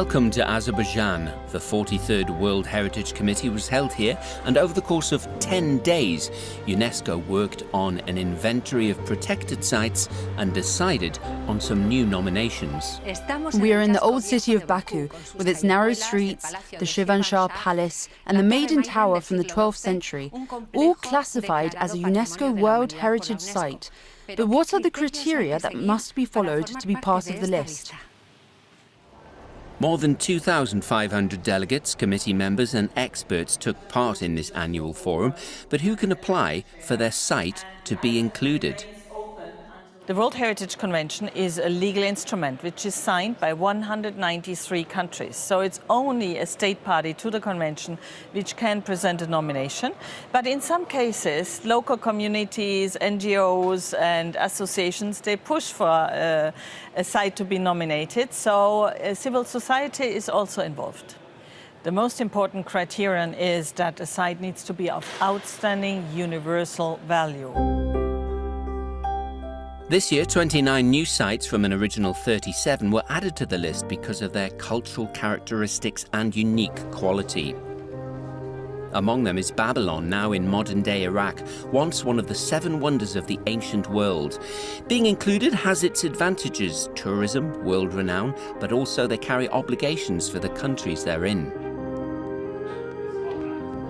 Welcome to Azerbaijan. The 43rd World Heritage Committee was held here, and over the course of 10 days, UNESCO worked on an inventory of protected sites and decided on some new nominations. We are in the old city of Baku, with its narrow streets, the Shivanshah Palace, and the Maiden Tower from the 12th century, all classified as a UNESCO World Heritage Site. But what are the criteria that must be followed to be part of the list? More than 2,500 delegates, committee members and experts took part in this annual forum, but who can apply for their site to be included? The World Heritage Convention is a legal instrument which is signed by 193 countries. So it's only a state party to the convention which can present a nomination. But in some cases, local communities, NGOs and associations, they push for a site to be nominated. So civil society is also involved. The most important criterion is that a site needs to be of outstanding universal value. This year, 29 new sites from an original 37 were added to the list because of their cultural characteristics and unique quality. Among them is Babylon, now in modern-day Iraq, once one of the 7 wonders of the ancient world. Being included has its advantages: tourism, world renown, but also they carry obligations for the countries they're in.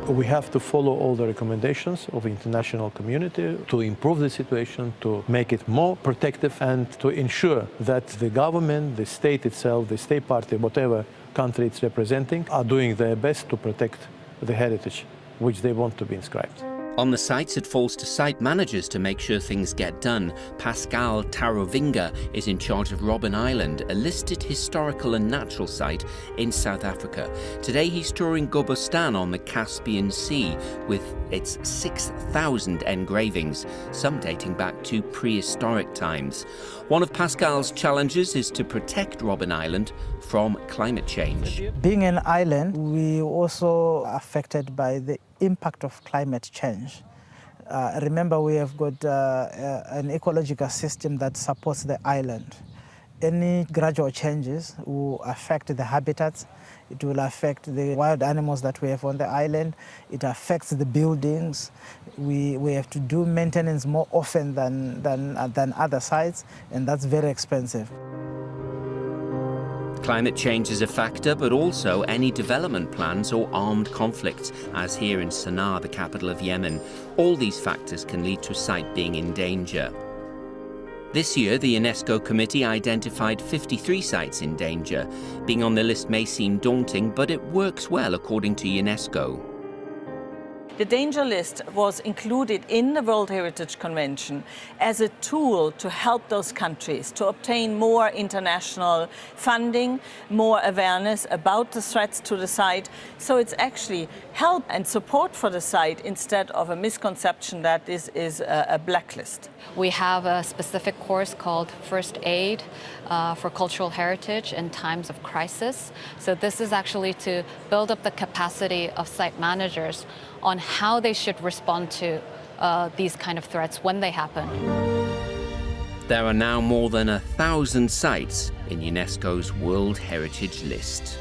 We have to follow all the recommendations of the international community to improve the situation, to make it more protective, and to ensure that the government, the state itself, the state party, whatever country it's representing, are doing their best to protect the heritage which they want to be inscribed. On the sites, it falls to site managers to make sure things get done. Pascal Tarovinga is in charge of Robben Island, a listed historical and natural site in South Africa. Today he's touring Gobustan on the Caspian Sea with its 6,000 engravings, some dating back to prehistoric times. One of Pascal's challenges is to protect Robben Island from climate change. Being an island, we also affected by the impact of climate change. Remember, we have got an ecological system that supports the island. Any gradual changes will affect the habitats. It will affect the wild animals that we have on the island. It affects the buildings. We have to do maintenance more often than other sites, and that's very expensive. Climate change is a factor, but also any development plans or armed conflicts, as here in Sana'a, the capital of Yemen. All these factors can lead to a site being in danger. This year, the UNESCO committee identified 53 sites in danger. Being on the list may seem daunting, but it works well according to UNESCO. The danger list was included in the World Heritage Convention as a tool to help those countries to obtain more international funding, more awareness about the threats to the site. So it's actually help and support for the site instead of a misconception that this is a blacklist. We have a specific course called First Aid for Cultural Heritage in Times of Crisis. So this is actually to build up the capacity of site managers on how they should respond to these kind of threats when they happen. There are now more than 1,000 sites in UNESCO's World Heritage List.